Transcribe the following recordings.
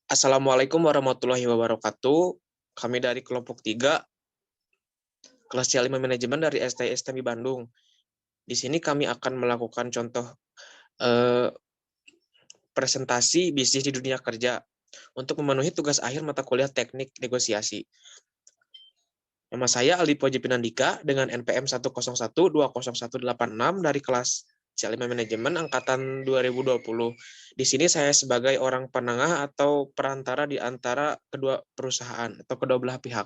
Assalamualaikum warahmatullahi wabarakatuh. Kami dari kelompok 3, kelas C5 Manajemen dari STMI Bandung. Di sini kami akan melakukan contoh eh, presentasi bisnis di dunia kerja untuk memenuhi tugas akhir mata kuliah teknik negosiasi. Nama saya Aldi Poji Pinandika dengan NPM 101201886 dari kelas C5 Manajemen Angkatan 2020. Di sini saya sebagai orang penengah atau perantara di antara kedua perusahaan atau kedua belah pihak.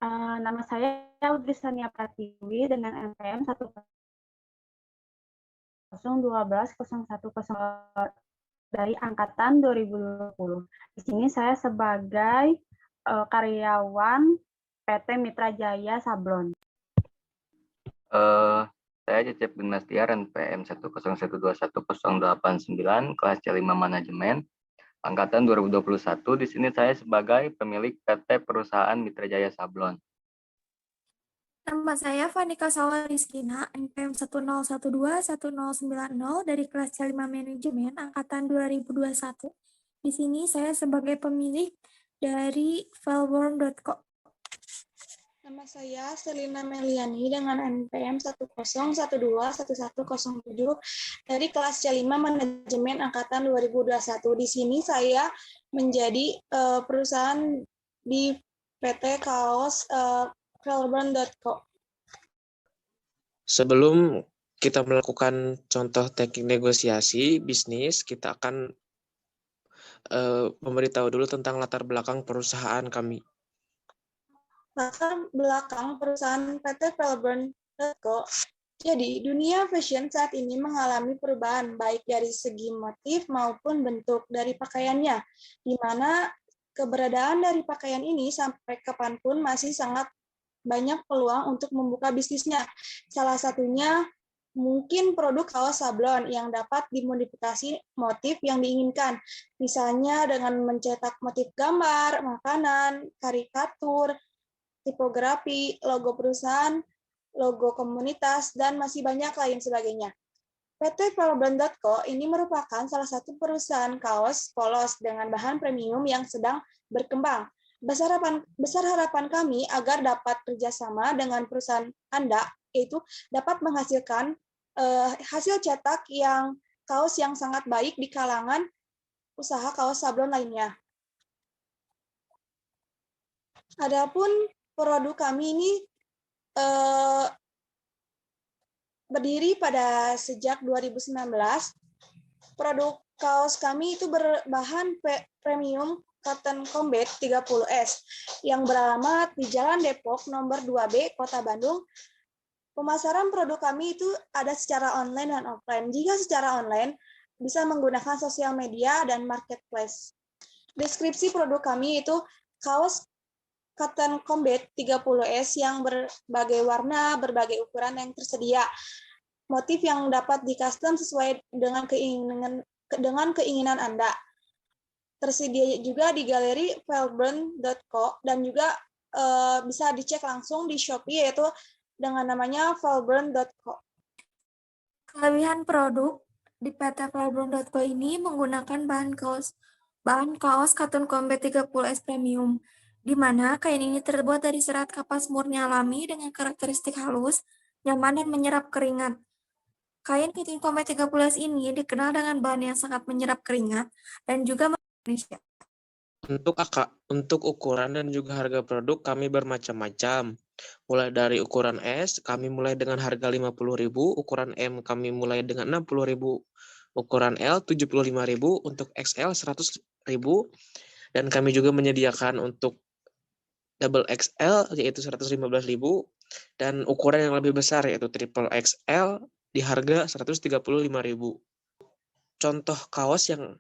Nama saya Udrisania Pratiwi dengan NPM 1012010 dari angkatan 2020. Di sini saya sebagai karyawan PT Mitra Jaya Sablon. Saya Cecep Gimnastiar NPM 101211089 kelas C5 Manajemen angkatan 2021. Di sini saya sebagai pemilik PT Perusahaan Mitra Jaya Sablon. Nama saya Vanika Sawariskina, NPM 101211090 dari kelas C5 Manajemen angkatan 2021. Di sini saya sebagai pemilik dari Valborn.co. Nama saya Selina Meliani dengan NPM 101211107 dari kelas C5 Manajemen angkatan 2021. Di sini saya menjadi perusahaan di PT Kaos Valborn.co. Sebelum kita melakukan contoh teknik negosiasi bisnis, kita akan memberitahu dulu tentang latar belakang perusahaan kami. Latar belakang perusahaan PT Valborn.co. Jadi, dunia fashion saat ini mengalami perubahan baik dari segi motif maupun bentuk dari pakaiannya, di mana keberadaan dari pakaian ini sampai kapanpun masih sangat banyak peluang untuk membuka bisnisnya. Salah satunya mungkin produk kaos sablon yang dapat dimodifikasi motif yang diinginkan. Misalnya dengan mencetak motif gambar, makanan, karikatur, tipografi, logo perusahaan, logo komunitas, dan masih banyak lain sebagainya. PT Valborn.co ini merupakan salah satu perusahaan kaos polos dengan bahan premium yang sedang berkembang. Besar harapan kami agar dapat kerjasama dengan perusahaan Anda, yaitu dapat menghasilkan hasil cetak yang kaos yang sangat baik di kalangan usaha kaos sablon lainnya. Adapun produk kami ini berdiri pada sejak 2019. Produk kaos kami itu berbahan premium Cotton Combat 30S yang beralamat di Jalan Depok nomor 2B Kota Bandung. Pemasaran produk kami itu ada secara online dan offline. Jika secara online bisa menggunakan sosial media dan marketplace. Deskripsi produk kami itu kaos Cotton Combat 30S yang berbagai warna, berbagai ukuran yang tersedia. Motif yang dapat di-custom sesuai dengan keinginan Anda. Tersedia juga di galeri Valborn.co dan juga bisa dicek langsung di Shopee yaitu dengan namanya Valborn.co. Kelebihan produk di PT Valborn.co ini menggunakan bahan kaos Cotton Combat 30S Premium, di mana kain ini terbuat dari serat kapas murni alami dengan karakteristik halus, nyaman, dan menyerap keringat. Kain Cotton Combat 30S ini dikenal dengan bahan yang sangat menyerap keringat dan juga Indonesia. Untuk ukuran dan juga harga produk kami bermacam-macam. Mulai dari ukuran S, kami mulai dengan harga 50.000, ukuran M kami mulai dengan 60.000, ukuran L 75.000, untuk XL 100.000, dan kami juga menyediakan untuk double XL yaitu 115.000, dan ukuran yang lebih besar yaitu triple XL di harga 135.000. Contoh kaos yang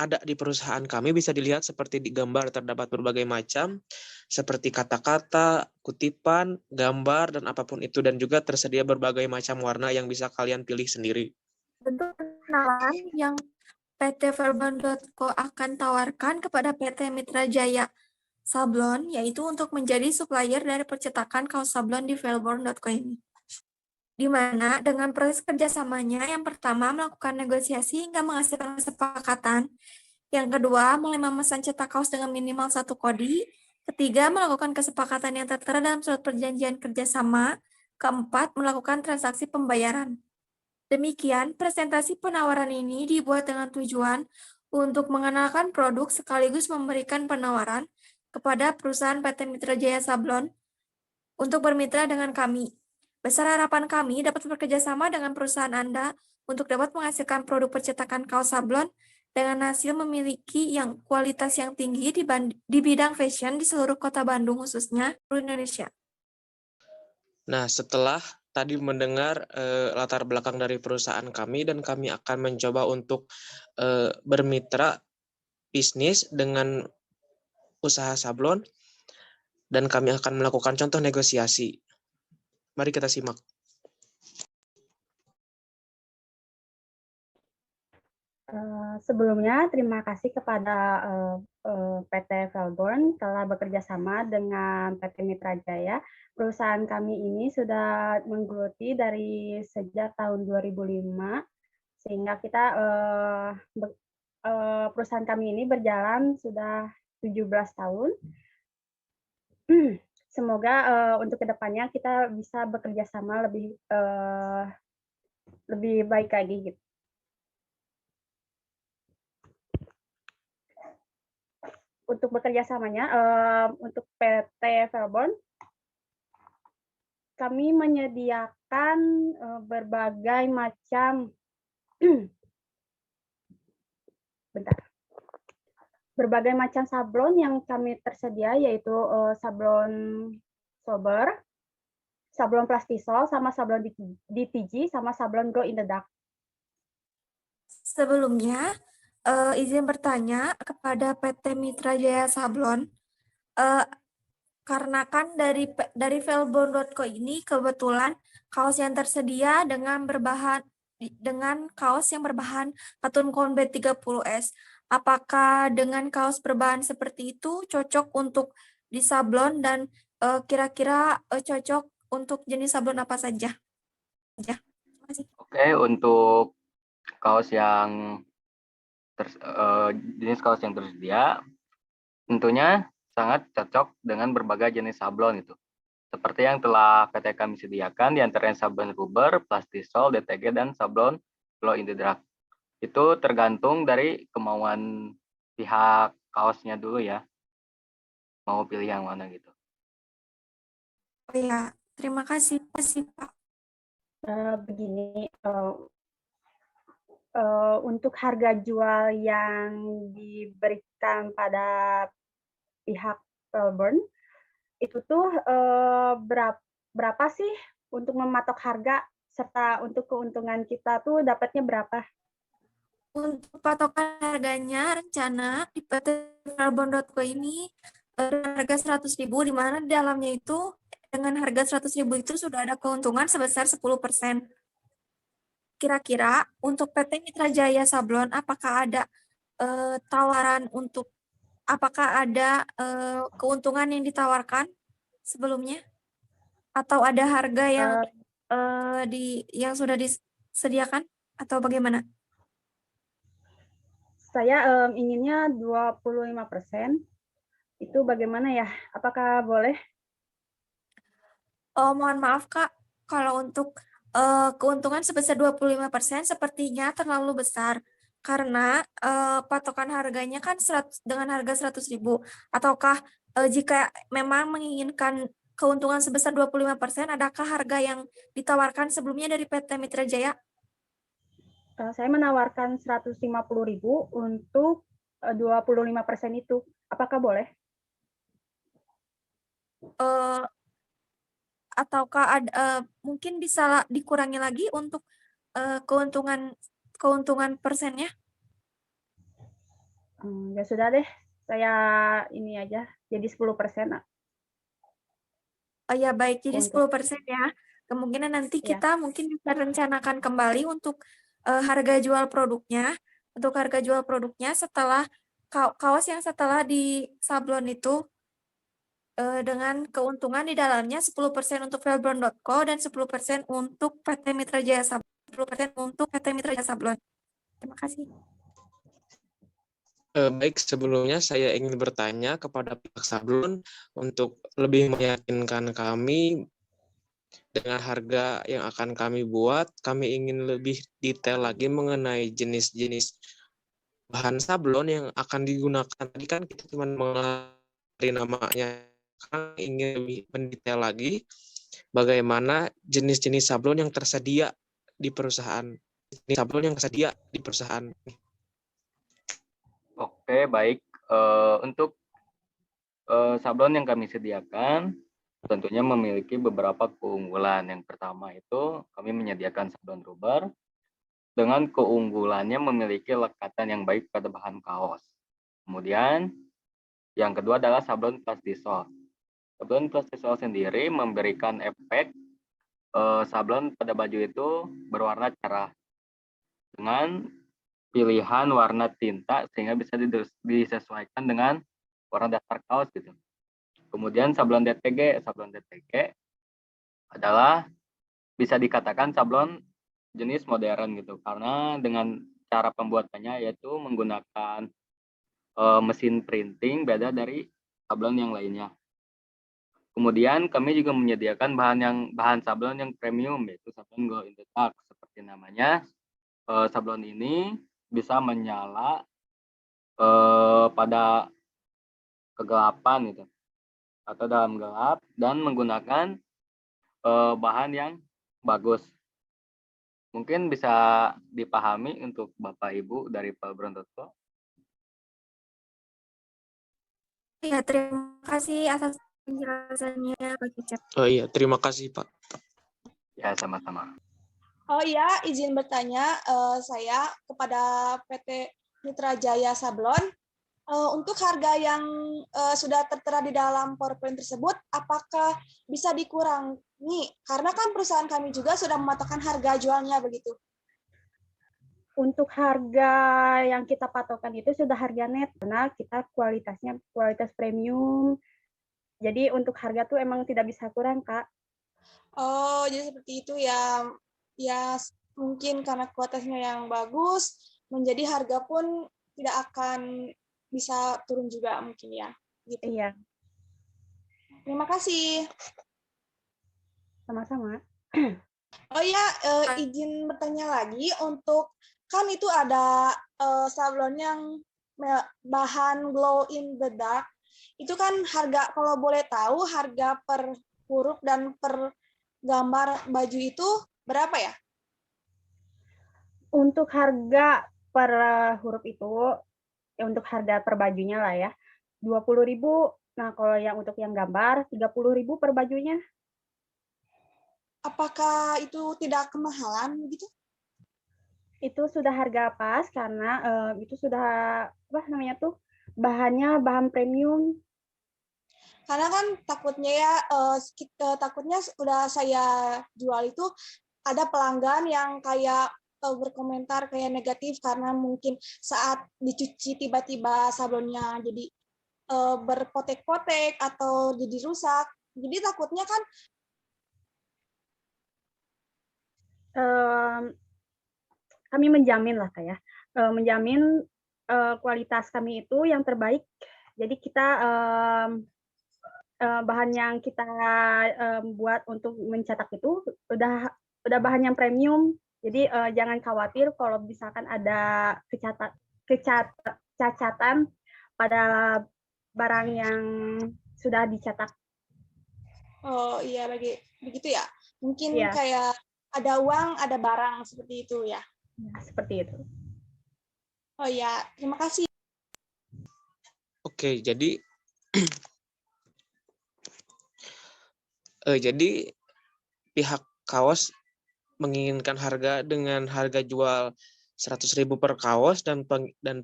ada di perusahaan kami bisa dilihat seperti di gambar, terdapat berbagai macam seperti kata-kata, kutipan, gambar, dan apapun itu, dan juga tersedia berbagai macam warna yang bisa kalian pilih sendiri. Bentuk kenalan yang PT Valborn.co akan tawarkan kepada PT Mitra Jaya Sablon yaitu untuk menjadi supplier dari percetakan kaos sablon di Valborn.co ini. Di mana dengan proses kerjasamanya yang pertama melakukan negosiasi hingga menghasilkan kesepakatan, Yang kedua, mulai memesan cetak kaos dengan minimal 1 kodi. Ketiga, melakukan kesepakatan yang tertera dalam surat perjanjian kerjasama. Keempat, melakukan transaksi pembayaran. Demikian, presentasi penawaran ini dibuat dengan tujuan untuk mengenalkan produk sekaligus memberikan penawaran kepada perusahaan PT Mitra Jaya Sablon untuk bermitra dengan kami. Besar harapan kami dapat bekerjasama dengan perusahaan Anda untuk dapat menghasilkan produk percetakan kaos sablon dengan hasil memiliki kualitas yang tinggi di bidang fashion di seluruh kota Bandung khususnya seluruh Indonesia. Nah, setelah tadi mendengar latar belakang dari perusahaan kami dan kami akan mencoba untuk bermitra bisnis dengan usaha sablon dan kami akan melakukan contoh negosiasi. Mari kita simak. Sebelumnya, terima kasih kepada PT Velborn telah bekerja sama dengan PT Mitra Jaya. Perusahaan kami ini sudah menggeluti dari sejak tahun 2005, sehingga kita perusahaan kami ini berjalan sudah 17 tahun. Semoga untuk kedepannya kita bisa bekerja sama lebih baik lagi gitu. Untuk bekerja samanya, untuk PT Velborn, kami menyediakan berbagai macam berbagai macam sablon yang kami tersedia, yaitu sablon sober, sablon plastisol, sama sablon DTG, sama sablon glow in the dark. Sebelumnya, izin bertanya kepada PT Mitra Jaya Sablon, karena kan dari velborn.co ini kebetulan kaos yang tersedia dengan kaos yang berbahan katun konbet 30S. Apakah dengan kaos berbahan seperti itu cocok untuk disablon dan kira-kira cocok untuk jenis sablon apa saja? Terima kasih. Oke, untuk kaos yang jenis kaos yang tersedia tentunya sangat cocok dengan berbagai jenis sablon itu. Seperti yang telah PT kami sediakan, di antaranya sablon rubber, plastisol, DTG, dan sablon glow in the dark. Itu tergantung dari kemauan pihak kaosnya dulu ya. Mau pilih yang mana gitu. Oh ya, terima kasih Pak. Begini, untuk harga jual yang diberikan pada pihak Velborn itu tuh berapa sih untuk mematok harga, serta untuk keuntungan kita tuh dapatnya berapa? Untuk patokan harganya rencana di PT Velborn.co ini harga 100.000, di mana di dalamnya itu dengan harga 100.000 itu sudah ada keuntungan sebesar 10%. Kira-kira untuk PT Mitra Jaya Sablon, apakah ada tawaran apakah ada keuntungan yang ditawarkan sebelumnya? Atau ada harga yang yang sudah disediakan atau bagaimana? Saya inginnya 25%. Itu bagaimana ya? Apakah boleh? Mohon maaf Kak, kalau untuk keuntungan sebesar 25% sepertinya terlalu besar karena patokan harganya kan dengan harga 100.000. Ataukah jika memang menginginkan keuntungan sebesar 25%, adakah harga yang ditawarkan sebelumnya dari PT Mitra Jaya? Saya menawarkan 150.000 untuk 25% itu. Apakah boleh? Ataukah mungkin bisa dikurangi lagi untuk keuntungan persennya? Ya sudah deh, saya ini aja, jadi 10%. Oh ya baik, jadi 10% ya. Kemungkinan nanti kita mungkin bisa rencanakan kembali untuk harga jual produknya. Untuk harga jual produknya setelah kaos yang setelah di sablon itu dengan keuntungan di dalamnya 10% untuk velborn.co dan 10% untuk PT Mitra Jaya Sablon. 10% untuk PT Mitra Jaya Sablon. Terima kasih. Baik, sebelumnya saya ingin bertanya kepada pihak Sablon untuk lebih meyakinkan kami dengan harga yang akan kami buat. Kami ingin lebih detail lagi mengenai jenis-jenis bahan sablon yang akan digunakan. Tadi kan kita cuma mengenal dari namanya. Sekarang ingin lebih mendetail lagi bagaimana jenis-jenis sablon yang tersedia di perusahaan. Jenis sablon yang tersedia di perusahaan. Oke, baik. Untuk sablon yang kami sediakan tentunya memiliki beberapa keunggulan. Yang pertama itu kami menyediakan sablon rubber dengan keunggulannya memiliki lekatan yang baik pada bahan kaos. Kemudian yang kedua adalah sablon plastisol. Sablon plastisol sendiri memberikan efek sablon pada baju itu berwarna cerah dengan pilihan warna tinta sehingga bisa disesuaikan dengan warna dasar kaos gitu. Kemudian sablon DTG adalah bisa dikatakan sablon jenis modern gitu karena dengan cara pembuatannya yaitu menggunakan mesin printing beda dari sablon yang lainnya. Kemudian kami juga menyediakan bahan sablon yang premium yaitu sablon glow in the dark seperti namanya. Sablon ini bisa menyala pada kegelapan gitu atau dalam gelap dan menggunakan bahan yang bagus. Mungkin bisa dipahami untuk Bapak Ibu dari Falbron.co. Ya, terima kasih atas penjelasannya Pak Kicap. Oh iya, terima kasih Pak. Ya, sama-sama. Oh iya, izin bertanya saya kepada PT Mitra Jaya Sablon. Untuk harga yang sudah tertera di dalam PowerPoint tersebut, apakah bisa dikurangi? Karena kan perusahaan kami juga sudah mematok harga jualnya begitu. Untuk harga yang kita patokan itu sudah harga net, karena kita kualitasnya kualitas premium. Jadi untuk harga tuh emang tidak bisa kurang, Kak. Oh, jadi seperti itu ya. Ya, mungkin karena kualitasnya yang bagus, menjadi harga pun tidak akan bisa turun juga mungkin ya. Gitu. Iya, Terima kasih. sama-sama. Oh ya, izin bertanya lagi untuk kan itu ada sablon yang bahan glow in the dark. Itu kan harga, kalau boleh tahu harga per huruf dan per gambar baju itu berapa ya? Untuk harga per huruf itu, untuk harga per bajunya lah ya, 20.000. Nah, kalau yang untuk yang gambar, 30.000 per bajunya. Apakah itu tidak kemahalan gitu? Itu sudah harga pas karena itu sudah apa namanya tuh bahannya bahan premium. Karena kan takutnya ya takutnya udah saya jual itu ada pelanggan yang kayak berkomentar kayak negatif karena mungkin saat dicuci tiba-tiba sablonnya jadi berpotek-potek atau jadi rusak. Jadi takutnya kan Kami menjamin lah kayak menjamin kualitas kami itu yang terbaik. Jadi kita bahan yang kita buat untuk mencetak itu udah bahan yang premium. Jadi jangan khawatir kalau misalkan ada kecacatan pada barang yang sudah dicetak. oh iya begitu ya. Mungkin Iya. kayak ada uang, ada barang seperti itu ya. Nah, seperti itu. Oh ya, terima kasih. Oke, jadi pihak kaos menginginkan harga dengan harga jual 100.000 per kaos dan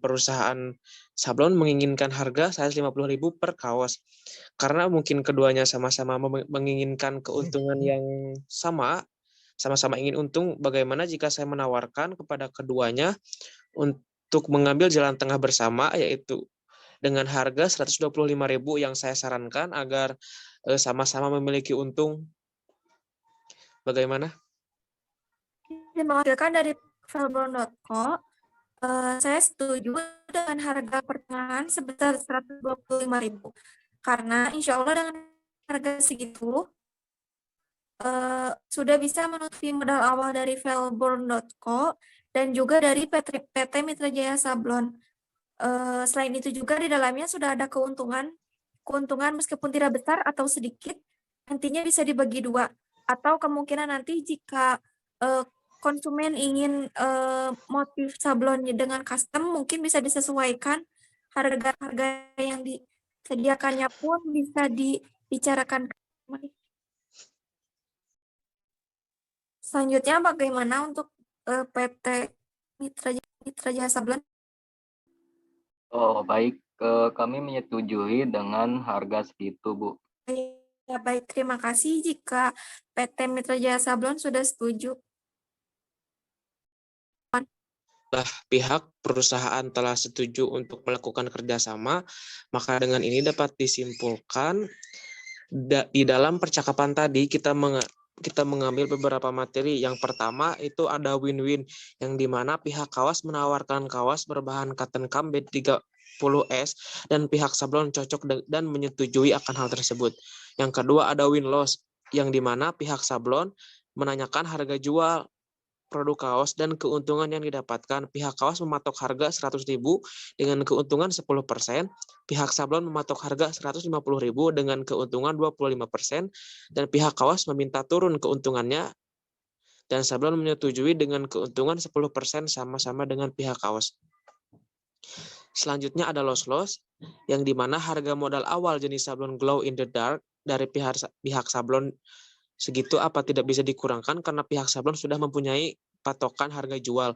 perusahaan sablon menginginkan harga 150.000 per kaos. Karena mungkin keduanya sama-sama menginginkan keuntungan yang sama-sama ingin untung, bagaimana jika saya menawarkan kepada keduanya untuk mengambil jalan tengah bersama, yaitu dengan harga 125.000 yang saya sarankan agar sama-sama memiliki untung. Bagaimana? Dan mewakilkan dari Falbron.co, Saya setuju dengan harga pertengahan sebesar 125.000 karena insya Allah dengan harga segitu sudah bisa menutupi modal awal dari Velborn.co dan juga dari PT Mitra Jaya Sablon. Selain itu juga di dalamnya sudah ada keuntungan meskipun tidak besar atau sedikit, nantinya bisa dibagi dua. Atau kemungkinan nanti jika konsumen ingin motif sablonnya dengan custom, mungkin bisa disesuaikan harga-harga yang disediakannya pun bisa dibicarakan. Selanjutnya bagaimana untuk PT Mitra Jaya Sablon? Oh, baik. Kami menyetujui dengan harga segitu, Bu. Ya, baik, terima kasih jika PT Mitra Jaya Sablon sudah setuju. Pihak perusahaan telah setuju untuk melakukan kerjasama, maka dengan ini dapat disimpulkan di dalam percakapan tadi kita mengambil beberapa materi. Yang pertama itu ada win-win, yang dimana pihak kaos menawarkan kaos berbahan cotton cam B30S dan pihak sablon cocok dan menyetujui akan hal tersebut. Yang kedua ada win-loss, yang dimana pihak sablon menanyakan harga jual produk kaos dan keuntungan yang didapatkan. Pihak kaos mematok harga 100.000 dengan keuntungan 10%, pihak sablon mematok harga 150.000 dengan keuntungan 25%, dan pihak kaos meminta turun keuntungannya dan sablon menyetujui dengan keuntungan 10% sama-sama dengan pihak kaos. Selanjutnya ada loss-loss, yang dimana harga modal awal jenis sablon glow in the dark dari pihak sablon segitu apa tidak bisa dikurangkan karena pihak sablon sudah mempunyai patokan harga jual.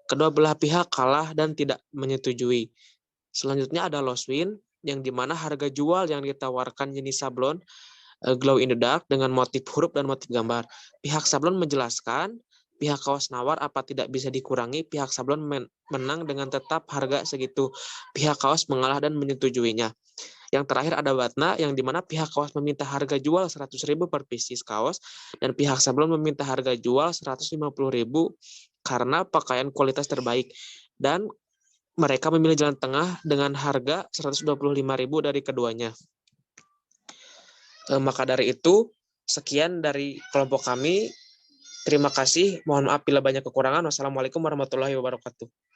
Kedua belah pihak kalah dan tidak menyetujui. Selanjutnya ada loss win, yang dimana harga jual yang ditawarkan jenis sablon glow in the dark dengan motif huruf dan motif gambar. Pihak sablon menjelaskan, pihak kaos nawar apa tidak bisa dikurangi, pihak sablon menang dengan tetap harga segitu. Pihak kaos mengalah dan menyetujuinya. Yang terakhir ada Watna, yang dimana pihak kaos meminta harga jual 100.000 per pieces kaos dan pihak sablon meminta harga jual 150.000 karena pakaian kualitas terbaik, dan mereka memilih jalan tengah dengan harga 125.000 dari keduanya. Maka dari itu sekian dari kelompok kami. Terima kasih. Mohon maaf bila banyak kekurangan. Wassalamualaikum warahmatullahi wabarakatuh.